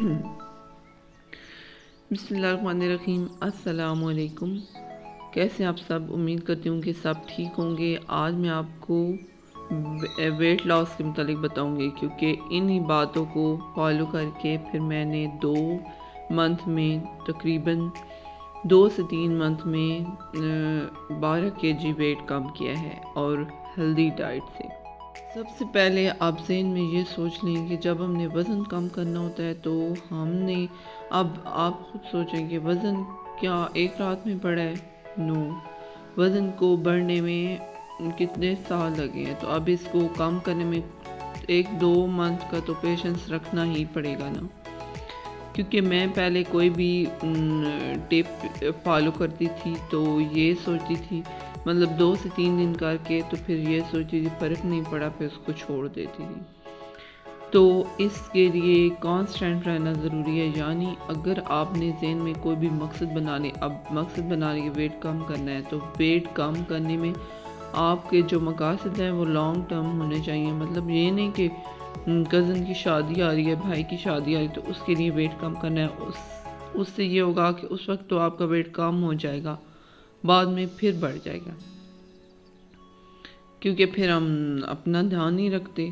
بسم اللہ الرحمن الرحیم۔ السلام علیکم، کیسے آپ سب؟ امید کرتی ہوں کہ سب ٹھیک ہوں گے۔ آج میں آپ کو ویٹ لاس کے متعلق بتاؤں گی، کیونکہ انہی باتوں کو فالو کر کے پھر میں نے 2 منتھ میں تقریباً 2 سے 3 منتھ میں 12 kg ویٹ کم کیا ہے، اور ہیلدی ڈائٹ سے۔ سب سے پہلے آپ ذہن میں یہ سوچ لیں کہ جب ہم نے وزن کم کرنا ہوتا ہے تو ہم نے اب آپ خود سوچیں کہ وزن کیا ایک رات میں بڑھا ہے؟ نو، وزن کو بڑھنے میں کتنے سال لگے ہیں، تو اب اس کو کم کرنے میں 1-2 منتھ کا تو پیشنس رکھنا ہی پڑے گا نا۔ کیونکہ میں پہلے کوئی بھی ٹپ فالو کرتی تھی تو یہ سوچتی تھی، مطلب 2 سے 3 دن کر کے تو پھر یہ سوچتی تھی فرق نہیں پڑا، پھر اس کو چھوڑ دیتی تھی۔ تو اس کے لیے کانسٹنٹ رہنا ضروری ہے، یعنی اگر آپ نے ذہن میں کوئی بھی مقصد بنا لے کہ ویٹ کم کرنا ہے، تو ویٹ کم کرنے میں آپ کے جو مقاصد ہیں وہ لانگ ٹرم ہونے چاہیے۔ مطلب یہ نہیں کہ کزن کی شادی آ رہی ہے، بھائی کی شادی آ رہی ہے تو اس کے لیے ویٹ کم کرنا ہے۔ اس سے یہ ہوگا کہ اس وقت تو آپ کا ویٹ کم ہو جائے گا، بعد میں پھر بڑھ جائے گا، کیونکہ پھر ہم اپنا دھیان نہیں رکھتے۔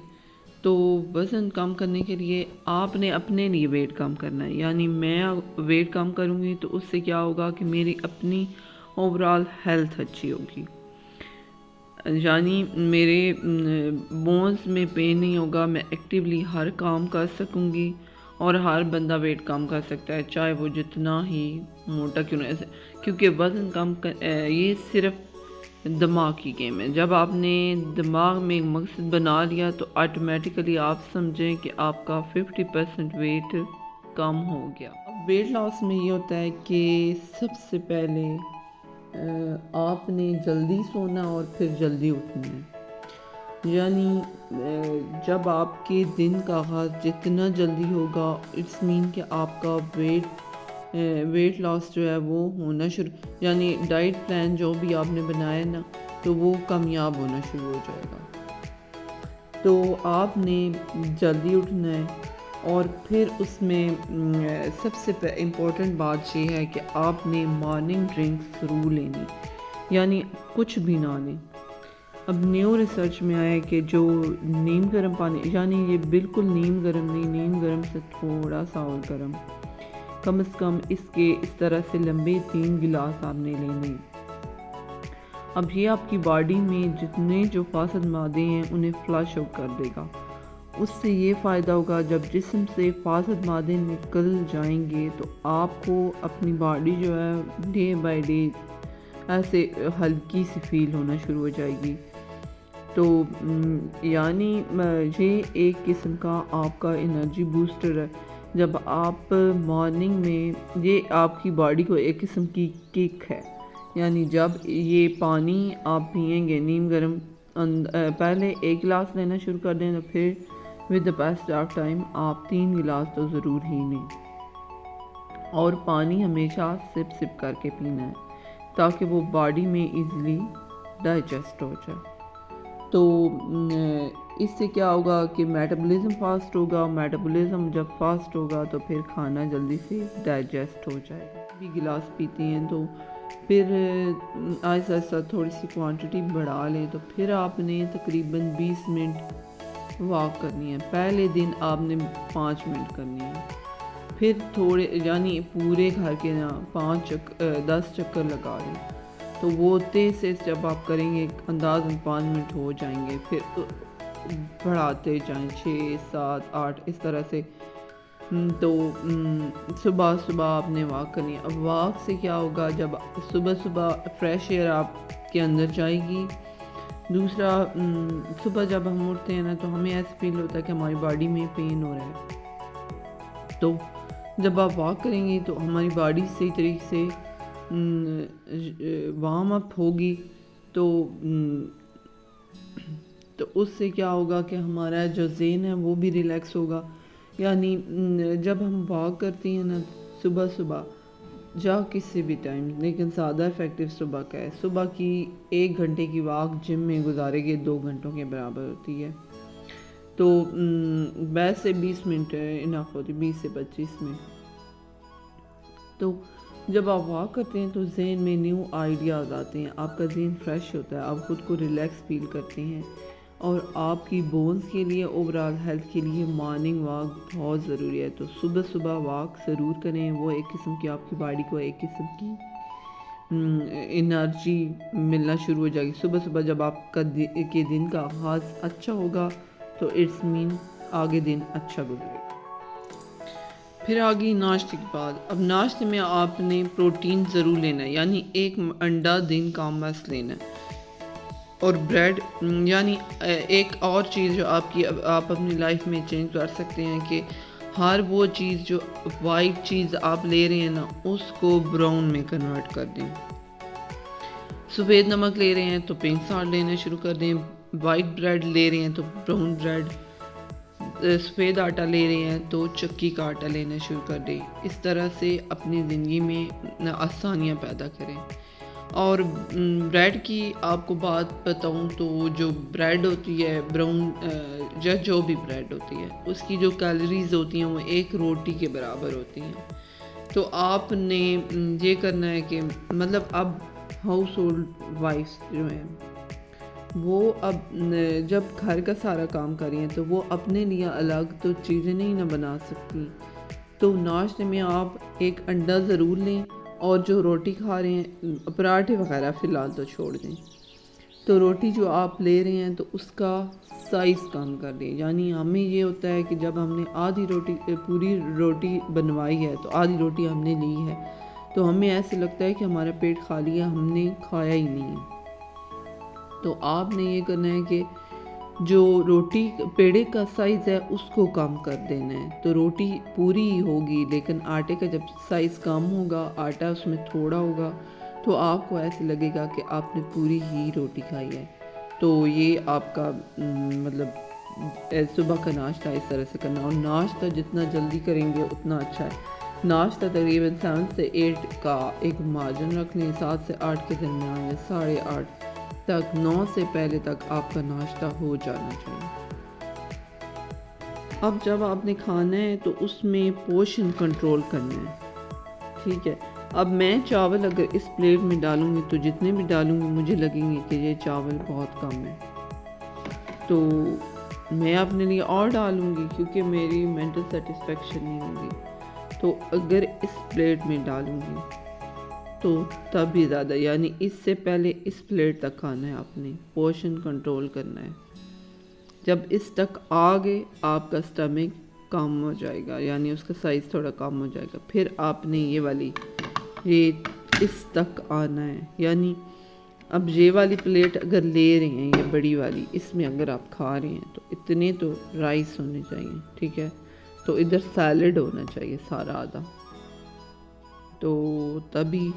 تو وزن کم کرنے کے لیے آپ نے اپنے لیے ویٹ کم کرنا ہے، یعنی میں ویٹ کم کروں گی تو اس سے کیا ہوگا کہ میری اپنی اوورآل ہیلتھ اچھی ہوگی، یعنی میرے بونز میں پین نہیں ہوگا، میں ایکٹیولی ہر کام کر سکوں گی، اور ہر بندہ ویٹ کم کر سکتا ہے چاہے وہ جتنا ہی موٹا کیوں نہ، کیونکہ وزن کم یہ صرف دماغ کی گیم ہے۔ جب آپ نے دماغ میں ایک مقصد بنا لیا تو آٹومیٹیکلی آپ سمجھیں کہ آپ کا 50% ویٹ کم ہو گیا۔ اب ویٹ لاس میں یہ ہوتا ہے کہ سب سے پہلے آپ نے جلدی سونا اور پھر جلدی اٹھنا ہے، یعنی جب آپ کے دن کا آغاز جتنا جلدی ہوگا اٹس مین کہ آپ کا ویٹ لاس جو ہے وہ ہونا یعنی ڈائٹ پلان جو بھی آپ نے بنایا نا تو وہ کامیاب ہونا شروع ہو جائے گا۔ تو آپ نے جلدی اٹھنا ہے، اور پھر اس میں سب سے امپورٹنٹ بات یہ ہے کہ آپ نے مارننگ ڈرنک ضرور لینی، یعنی کچھ بھی نہ لیں۔ اب نیو ریسرچ میں آیا ہے کہ جو نیم گرم پانی، یعنی یہ بالکل نیم گرم نہیں، نیم گرم سے تھوڑا سا اور گرم، کم از کم اس طرح سے لمبے 3 گلاس آپ نے لینے۔ اب یہ آپ کی باڈی میں جتنے جو فاسد مادے ہیں انہیں فلش آؤٹ کر دے گا۔ اس سے یہ فائدہ ہوگا، جب جسم سے فاسد مادے نکل جائیں گے تو آپ کو اپنی باڈی جو ہے ڈے بائی ڈے ایسے ہلکی سی فیل ہونا شروع ہو جائے گی۔ تو یعنی یہ ایک قسم کا آپ کا انرجی بوسٹر ہے۔ جب آپ مارننگ میں، یہ آپ کی باڈی کو ایک قسم کی کک ہے، یعنی جب یہ پانی آپ پئیں گے نیم گرم، پہلے 1 گلاس لینا شروع کر دیں تو پھر with the passage of time آپ 3 گلاس تو ضرور ہی لیں، اور پانی ہمیشہ سپ کر کے پینا ہے تاکہ وہ باڈی میں ایزیلی ڈائجسٹ ہو جائے۔ تو اس سے کیا ہوگا کہ میٹابولزم فاسٹ ہوگا، میٹابولزم جب فاسٹ ہوگا تو پھر کھانا جلدی سے ڈائجسٹ ہو جائے گا۔ بھی گلاس پیتے ہیں تو پھر آہستہ آہستہ تھوڑی سی کوانٹٹی بڑھا لیں، تو پھر آپ نے تقریباً 20 منٹ واک کرنی ہے۔ پہلے دن آپ نے 5 منٹ کرنی ہے، پھر تھوڑے یعنی پورے گھر کے 10 چکر لگا لیں، تو وہ تیز سے جب آپ کریں گے اندازاً 5 منٹ ہو جائیں گے، پھر بڑھاتے جائیں 6 7 8 اس طرح سے۔ تو صبح آپ نے واک کرنی ہے۔ اب واک سے کیا ہوگا، جب صبح فریش ایئر آپ کے اندر جائے گی۔ دوسرا، صبح جب ہم اٹھتے ہیں نا تو ہمیں ایسا فیل ہوتا ہے کہ ہماری باڈی میں پین ہو رہا ہے، تو جب آپ واک کریں گی تو ہماری باڈی صحیح طریقے سے وارم اپ ہوگی، تو اس سے کیا ہوگا کہ ہمارا جو ذہن ہے وہ بھی ریلیکس ہوگا۔ یعنی جب ہم واک کرتی ہیں نا صبح جا کسی بھی ٹائم، لیکن زیادہ افیکٹو صبح کا ہے۔ صبح کی 1 گھنٹے کی واک جم میں گزارے گے 2 گھنٹوں کے برابر ہوتی ہے۔ تو ویسے 20 منٹ انف ہوتی، 20 سے 25 منٹ. تو جب آپ واک کرتے ہیں تو ذہن میں نیو آئیڈیاز آتے ہیں، آپ کا ذہن فریش ہوتا ہے، آپ خود کو ریلیکس فیل کرتے ہیں. اور آپ کی بونز کے لیے، اوور آل ہیلتھ کے لیے مارننگ واک بہت ضروری ہے. تو صبح صبح واک ضرور کریں، وہ ایک قسم کی آپ کی باڈی کو ایک قسم کی انرجی ملنا شروع ہو جائے گی. صبح صبح جب آپ کا کے دن کا آغاز اچھا ہوگا تو اٹس مین آگے دن اچھا گزرے گا. پھر آگے ناشتے کے بعد، اب ناشتے میں آپ نے پروٹین ضرور لینا ہے، یعنی ایک انڈا دن کا مست لینا ہے، اور بریڈ. یعنی ایک اور چیز جو آپ اپنی لائف میں چینج کر سکتے ہیں کہ ہر وہ چیز جو وائٹ چیز آپ لے رہے ہیں نا، اس کو براؤن میں کنورٹ کر دیں. سفید نمک لے رہے ہیں تو پنک سالٹ لینا شروع کر دیں. وائٹ بریڈ لے رہے ہیں تو براؤن بریڈ. سفید آٹا لے رہے ہیں تو چکی کا آٹا لینا شروع کر دیں. اس طرح سے اپنی زندگی میں آسانیاں پیدا کریں. اور بریڈ کی آپ کو بات بتاؤں تو جو بریڈ ہوتی ہے براؤن، جو بھی بریڈ ہوتی ہے، اس کی جو کیلوریز ہوتی ہیں وہ ایک روٹی کے برابر ہوتی ہیں. تو آپ نے یہ کرنا ہے کہ مطلب اب ہاؤس ہولڈ وائفس جو ہیں وہ اب جب گھر کا سارا کام کر رہی ہیں تو وہ اپنے لیے الگ تو چیزیں نہیں نہ بنا سکتی. تو ناشتے میں آپ ایک انڈا ضرور لیں، اور جو روٹی کھا رہے ہیں، پراٹھے وغیرہ فی الحال تو چھوڑ دیں. تو روٹی جو آپ لے رہے ہیں تو اس کا سائز کم کر دیں. یعنی ہمیں یہ ہوتا ہے کہ جب ہم نے پوری روٹی بنوائی ہے تو آدھی روٹی ہم نے لی ہے، تو ہمیں ایسے لگتا ہے کہ ہمارا پیٹ خالی ہے، ہم نے کھایا ہی نہیں ہے. تو آپ نے یہ کرنا ہے کہ جو روٹی پیڑے کا سائز ہے اس کو کم کر دینا ہے. تو روٹی پوری ہی ہوگی، لیکن آٹے کا جب سائز کم ہوگا، آٹا اس میں تھوڑا ہوگا، تو آپ کو ایسے لگے گا کہ آپ نے پوری ہی روٹی کھائی ہے. تو یہ آپ کا مطلب صبح کا ناشتہ اس طرح سے کرنا. اور ناشتہ جتنا جلدی کریں گے اتنا اچھا ہے. ناشتہ تقریباً 7 سے 8 کا ایک مارجن رکھ لیں، 7 سے 8 کے درمیان یا 8:30 تک، 9 سے پہلے تک آپ کا ناشتہ ہو جانا چاہیے. اب جب آپ نے کھانا ہے تو اس میں پورشن کنٹرول کرنا ہے، ٹھیک ہے. اب میں چاول اگر اس پلیٹ میں ڈالوں گی تو جتنے بھی ڈالوں گی مجھے لگیں گے کہ یہ چاول بہت کم ہے، تو میں اپنے لیے اور ڈالوں گی کیونکہ میری مینٹل سیٹسفیکشن نہیں ہوگی. تو اگر اس پلیٹ میں ڈالوں گی تو تب بھی زیادہ، یعنی اس سے پہلے اس پلیٹ تک کھانا ہے، آپ نے پورشن کنٹرول کرنا ہے. جب اس تک آ گئے آپ کا سٹمک کم ہو جائے گا، یعنی اس کا سائز تھوڑا کم ہو جائے گا. پھر آپ نے یہ اس تک آنا ہے، یعنی اب یہ والی پلیٹ اگر لے رہے ہیں، یہ بڑی والی، اس میں اگر آپ کھا رہے ہیں تو اتنے تو رائس ہونے چاہیے، ٹھیک ہے. تو ادھر سیلڈ ہونا چاہیے سارا آدھا. تو تبھی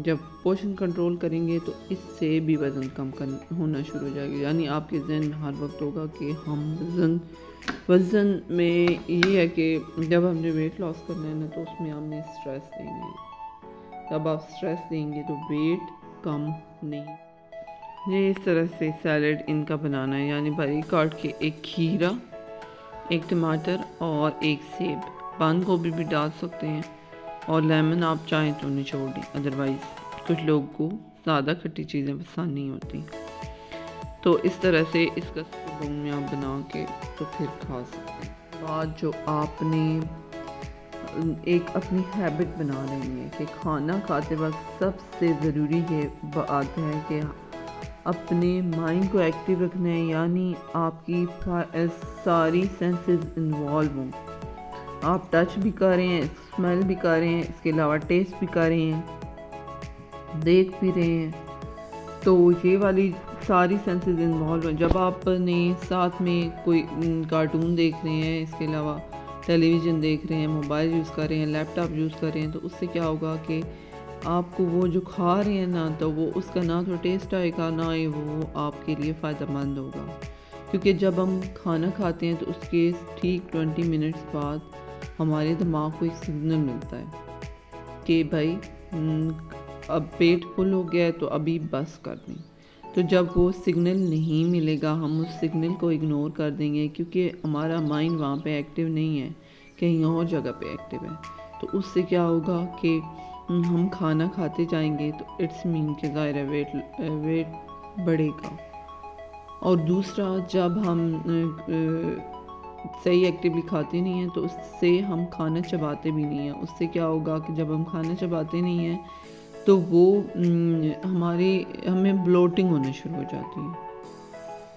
جب پورشن کنٹرول کریں گے تو اس سے بھی وزن کم ہونا شروع ہو جائے گا. یعنی آپ کے ذہن میں ہر وقت ہوگا کہ ہم وزن میں یہ ہے کہ جب ہم نے ویٹ لاس کرنا ہے نا تو اس میں ہم نے سٹریس دینا ہے. جب آپ سٹریس دیں گے تو ویٹ کم نہیں. یہ اس طرح سے سیلڈ ان کا بنانا ہے، یعنی باریک کاٹ کے ایک کھیرا، ایک ٹماٹر اور ایک سیب، بند گوبھی بھی ڈال سکتے ہیں، اور لیمن آپ چاہیں تو نچوڑ دیں. ادروائز کچھ لوگوں کو زیادہ کھٹی چیزیں پسند نہیں ہوتی، تو اس طرح سے اس کا سپون میں آپ بنا کے تو پھر کھا سکتے ہیں. بعد جو آپ نے ایک اپنی ہیبٹ بنا رہی ہے کہ کھانا کھاتے وقت سب سے ضروری یہ بات ہے کہ اپنے مائنڈ کو ایکٹیو رکھنا ہے، یعنی آپ کی ساری سینسز انوالو ہوں. آپ ٹچ بھی کر رہے ہیں، اسمیل بھی کر رہے ہیں، اس کے علاوہ ٹیسٹ بھی کر رہے ہیں، دیکھ بھی رہے ہیں. تو یہ والی ساری سینسز انوالو ہیں. جب آپ نے ساتھ میں کوئی کارٹون دیکھ رہے ہیں، اس کے علاوہ ٹیلی ویژن دیکھ رہے ہیں، موبائل یوز کر رہے ہیں، لیپ ٹاپ یوز کر رہے ہیں، تو اس سے کیا ہوگا کہ آپ کو وہ جو کھا رہے ہیں نا، تو وہ اس کا نہ تو ٹیسٹ آئے گا، نہ ہی وہ آپ کے لیے فائدہ مند ہوگا. کیونکہ جب ہم کھانا کھاتے ہیں تو اس کے ٹھیک 20 منٹس بعد ہمارے دماغ کو ایک سگنل ملتا ہے کہ بھائی اب پیٹ فل ہو گیا ہے تو ابھی بس کر دیں. تو جب وہ سگنل نہیں ملے گا ہم اس سگنل کو اگنور کر دیں گے، کیونکہ ہمارا مائنڈ وہاں پہ ایکٹیو نہیں ہے، کہیں اور جگہ پہ ایکٹیو ہے۔ تو اس سے کیا ہوگا کہ ہم کھانا کھاتے جائیں گے تو اٹس مین کہ ظاہر ہے ویٹ بڑھے گا۔ اور دوسرا، جب ہم صحیح ایکٹیولی کھاتے نہیں ہیں تو اس سے ہم کھانا چباتے بھی نہیں ہیں۔ اس سے کیا ہوگا کہ جب ہم کھانا چباتے نہیں ہیں تو وہ ہمیں بلوٹنگ ہونے شروع ہو جاتی ہے،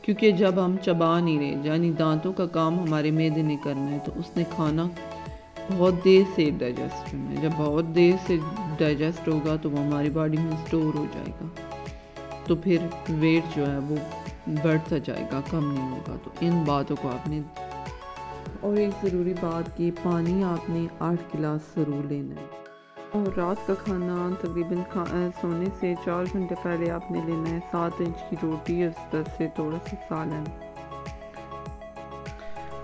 کیونکہ جب ہم چبا نہیں رہے، یعنی دانتوں کا کام ہمارے معدے نے کرنا ہے، تو اس نے کھانا بہت دیر سے ڈائجسٹ کرنا ہے۔ جب بہت دیر سے ڈائجسٹ ہوگا تو وہ ہماری باڈی میں سٹور ہو جائے گا، تو پھر ویٹ جو ہے وہ بڑھتا جائے گا، کم نہیں ہوگا۔ تو ان باتوں کو آپ نے، اور ایک ضروری بات کہ پانی آپ نے 8 گلاس ضرور لینا ہے، اور رات کا کھانا تقریباً سونے سے 4 گھنٹے پہلے آپ نے لینا ہے۔ 7 انچ کی روٹی، اس طرح سے تھوڑا سا سالن۔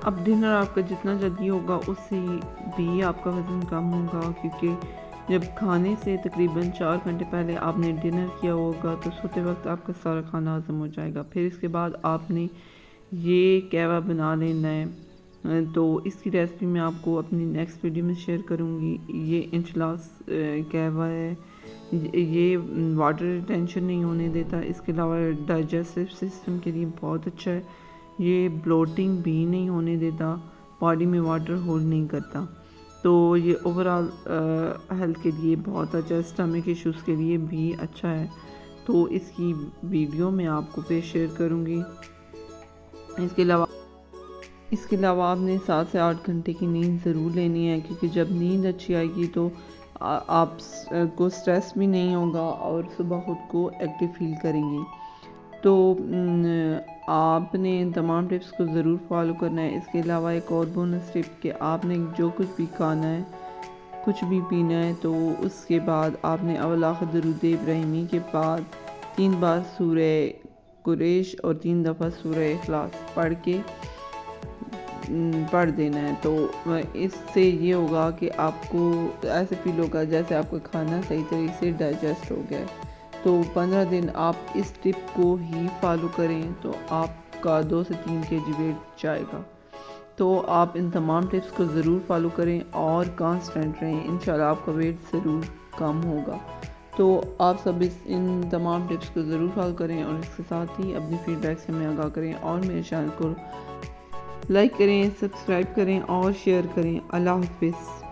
اب ڈنر آپ کا جتنا جلدی ہوگا اس سے بھی آپ کا وزن کم ہوگا، کیونکہ جب کھانے سے تقریباً 4 گھنٹے پہلے آپ نے ڈنر کیا ہوگا تو سوتے وقت آپ کا سارا کھانا ہضم ہو جائے گا۔ پھر اس کے بعد آپ نے یہ قہوہ بنا لینا ہے، تو اس کی ریسپی میں آپ کو اپنی نیکسٹ ویڈیو میں شیئر کروں گی۔ یہ انچلاس قہوہ ہے، یہ واٹر ریٹینشن نہیں ہونے دیتا، اس کے علاوہ ڈائجسٹو سسٹم کے لیے بہت اچھا ہے، یہ بلوٹنگ بھی نہیں ہونے دیتا، باڈی میں واٹر ہولڈ نہیں کرتا، تو یہ اوورآل ہیلتھ کے لیے بہت اچھا ہے، اسٹمک ایشوز کے لیے بھی اچھا ہے۔ تو اس کی ویڈیو میں آپ کو پھر شیئر کروں گی۔ اس کے علاوہ آپ نے 7 سے 8 گھنٹے کی نیند ضرور لینی ہے، کیونکہ جب نیند اچھی آئے گی تو آپ کو سٹریس بھی نہیں ہوگا اور صبح خود کو ایکٹیو فیل کریں گی۔ تو آپ نے ان تمام ٹپس کو ضرور فالو کرنا ہے۔ اس کے علاوہ ایک اور بونس ٹپ کہ آپ نے جو کچھ بھی کھانا ہے، کچھ بھی پینا ہے، تو اس کے بعد آپ نے اول آخر درود ابراہیمی کے بعد 3 بار سورہ قریش اور 3 دفعہ سورہ اخلاص پڑھ دینا ہے۔ تو اس سے یہ ہوگا کہ آپ کو ایسے فیل ہوگا جیسے آپ کا کھانا صحیح طریقے سے ڈائجسٹ ہو گیا ہے۔ تو 15 دن آپ اس ٹپ کو ہی فالو کریں تو آپ کا 2 سے 3 kg ویٹ جائے گا۔ تو آپ ان تمام ٹپس کو ضرور فالو کریں اور کانسٹنٹ رہیں، انشاءاللہ آپ کا ویٹ ضرور کم ہوگا۔ تو آپ سب ان تمام ٹپس کو ضرور فالو کریں، اور اس کے ساتھ ہی اپنی فیڈ بیک سے ہمیں آگاہ کریں، اور میرے چینل کو لائک کریں، سبسکرائب کریں اور شیئر کریں۔ اللہ حافظ۔